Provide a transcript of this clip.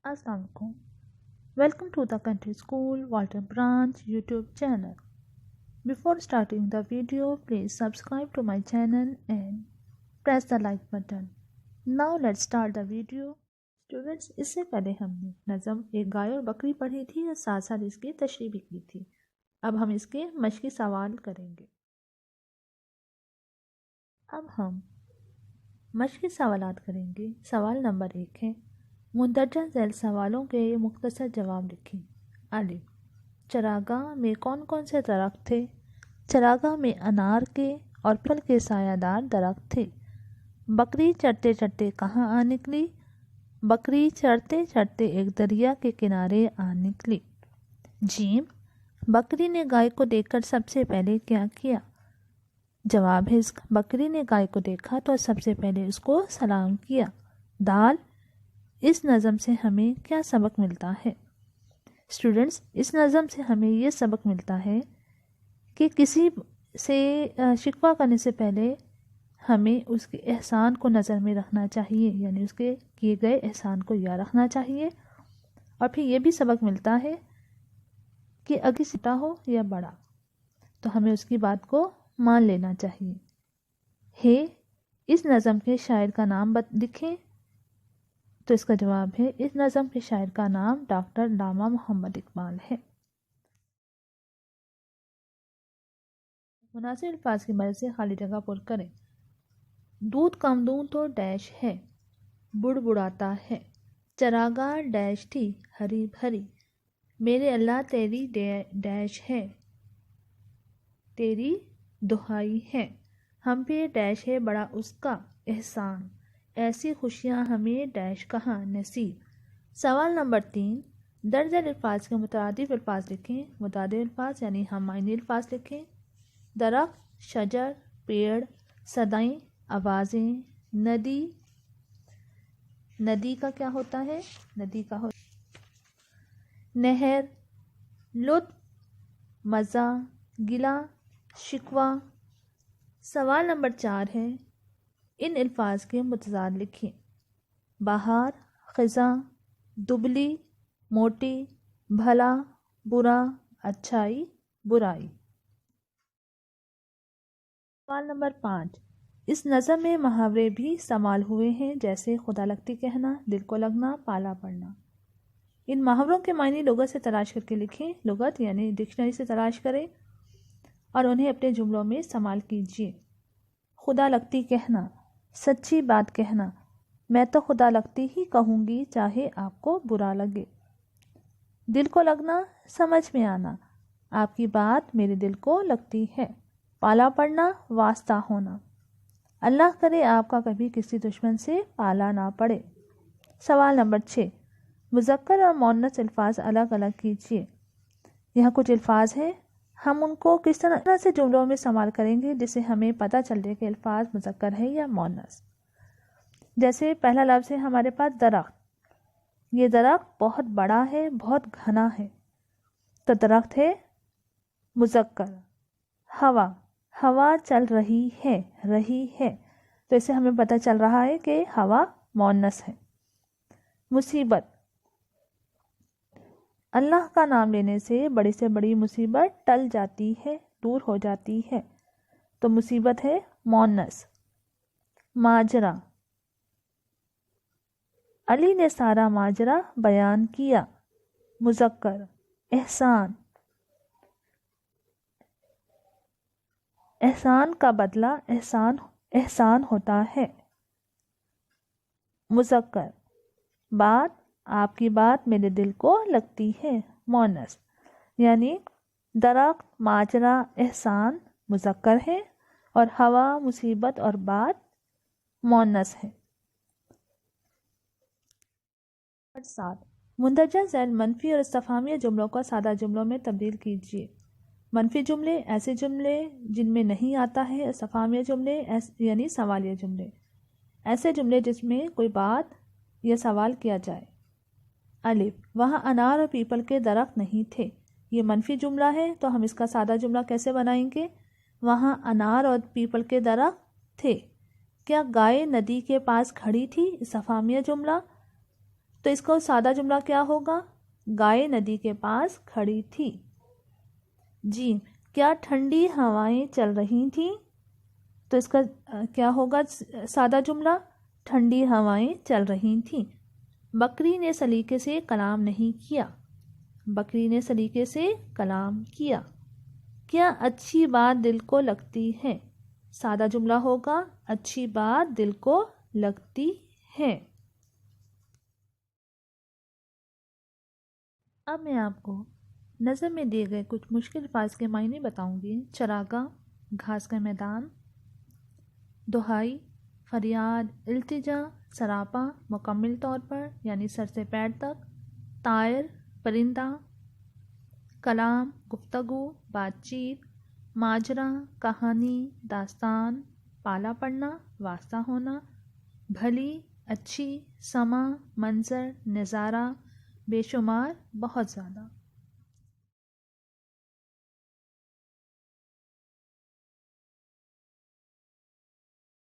Assalamualaikum. Welcome to the Country School Walton Branch YouTube channel. Before starting the video, please subscribe to my channel and press the like button. Now let's start the video. Students, इससे पहले हमने नज़म एक गाय और बकरी पढ़ी थी और साथ साथ इसकी तशरीह भी की थी. अब हम इसके मश्की सवाल करेंगे. अब हम मश्की सवालात करेंगे. सवाल नंबर 1 है, मुंदरजा झैल सवालों के मुख्तसर जवाब लिखें. अलिफ, चरागाह में कौन कौन से दरख्त थे? चरागाह में अनार के और पीपल के सायादार दरख्त थे. बकरी चरते चरते कहाँ आ निकली? बकरी चरते चरते एक दरिया के किनारे आ निकली. जीम, बकरी ने गाय को देखकर सबसे पहले क्या किया? जवाब है, बकरी ने गाय को देखा तो सबसे पहले उसको सलाम किया. दाल, इस नज़म से हमें क्या सबक मिलता है? स्टूडेंट्स, इस नज़म से हमें ये सबक मिलता है कि किसी से शिकवा करने से पहले हमें उसके एहसान को नज़र में रखना चाहिए, यानी उसके किए गए एहसान को याद रखना चाहिए. और फिर ये भी सबक मिलता है कि अगर छोटा हो या बड़ा तो हमें उसकी बात को मान लेना चाहिए. इस नज़म के शायर का नाम लिखें. तो इसका जवाब है, इस नज़म के शायर का नाम डॉक्टर लामा मोहम्मद इकबाल है. मुनासिब अल्फाज की मदद से खाली जगह पुर करें. दूध कम दूं तो डैश है, बुड़बुड़ाता है. चरागाह डैश थी हरी भरी, मेरे अल्लाह तेरी डैश है, तेरी दुहाई है. हम पे डैश है बड़ा उसका एहसान, ऐसी खुशियाँ हमें डैश कहाँ नसीब. सवाल नंबर 3, दर्ज अल्फाज के मुतरादिफ अल्फाज लिखें. मुतरादिफ अल्फाज यानी हम मायने अल्फाज लिखें. दरख्त, शजर, पेड़, सदाएं, आवाज़ें. नदी, नदी का क्या होता है? नदी का नहर. लुत्फ, मज़ा, गिला, शिकवा. सवाल नंबर 4 है, इन अल्फाज के मुतज़ाद लिखें. बहार, ख़ज़ा, दुबली, मोटी, भला, बुरा, अच्छाई, बुराई. सवाल नंबर 5, इस नज़म में मुहावरे भी इस्तेमाल हुए हैं, जैसे खुदा लगती कहना, दिल को लगना, पाला पड़ना. इन मुहावरों के मायने लुगत से तलाश करके लिखें. लुगत यानी डिक्शनरी से तलाश करें और उन्हें अपने जुमलों में इस्तेमाल कीजिए. खुदा लगती कहना, सच्ची बात कहना. मैं तो खुदा लगती ही कहूँगी चाहे आपको बुरा लगे. दिल को लगना, समझ में आना, आपकी बात मेरे दिल को लगती है. पाला पड़ना, वास्ता होना. अल्लाह करे आपका कभी किसी दुश्मन से पाला ना पड़े. सवाल नंबर 6, मुज़क्कर और मुअन्नस अल्फाज अलग अलग कीजिए. यहाँ कुछ अल्फाज हैं, हम उनको किस तरह से जुमलों में इस्तेमाल करेंगे जिससे हमें पता चल जाए कि अल्फाज मुज़क्कर है या मुअन्नस. जैसे पहला लफ्ज़ है हमारे पास दरख्त. ये दरख्त बहुत बड़ा है, बहुत घना है, तो दरख्त है मुज़क्कर. हवा, हवा चल रही है, तो इससे हमें पता चल रहा है कि हवा मुअन्नस है. मुसीबत, अल्लाह का नाम लेने से बड़ी से बड़ी मुसीबत टल जाती है, दूर हो जाती है, तो मुसीबत है मुअन्नस. माजरा, अली ने सारा माजरा बयान किया, मुज़क्कर. एहसान, एहसान का बदला एहसान होता है, मुज़क्कर. बात, आपकी बात मेरे दिल को लगती है, मुअन्नस. यानी दरख्त, माजरा, एहसान मुज़क्कर है और हवा, मुसीबत और बात मुअन्नस है. 7, मुंदरजा झैल मनफी और इस्तिफ़हामिया जुमलों को सादा जुमलों में तब्दील कीजिए. मनफी जुमले ऐसे जुमले जिनमें नहीं आता है. इस्तिफ़हामिया जुमले यानी सवालिया जुमले ऐसे जुमले जिसमें कोई बात या सवाल किया जाए. अलिफ, वहाँ अनार और पीपल के दरख्त नहीं थे. ये मनफी जुमला है, तो हम इसका सादा जुमला कैसे बनाएंगे? वहाँ अनार और पीपल के दरख्त थे. क्या गाय नदी के पास खड़ी थी? इस्तिफ़हामिया जुमला. تو اس کا سادہ جملہ کیا ہوگا؟ گائے ندی کے پاس کھڑی تھی۔ جی، کیا ٹھنڈی ہوائیں چل رہی تھیں؟ تو اس کا کیا ہوگا سادہ جملہ؟ ٹھنڈی ہوائیں چل رہی تھیں۔ بکری نے سلیقے سے کلام نہیں کیا۔ بکری نے سلیقے سے کلام کیا۔ کیا اچھی بات دل کو لگتی ہے؟ سادہ جملہ ہوگا اچھی بات دل کو لگتی ہے۔ اب میں آپ کو نظم میں دیے گئے کچھ مشکل الفاظ کے معنی بتاؤں گی۔ چراگاہ، گھاس کا میدان، دہائی، فریاد، التجا، سراپا، مکمل طور پر یعنی سر سے پیر تک، طائر، پرندہ، کلام، گفتگو، بات چیت، ماجرا، کہانی، داستان، پالا پڑنا، واسطہ ہونا، بھلی، اچھی، سما، منظر، نظارہ، بے شمار، بہت زیادہ۔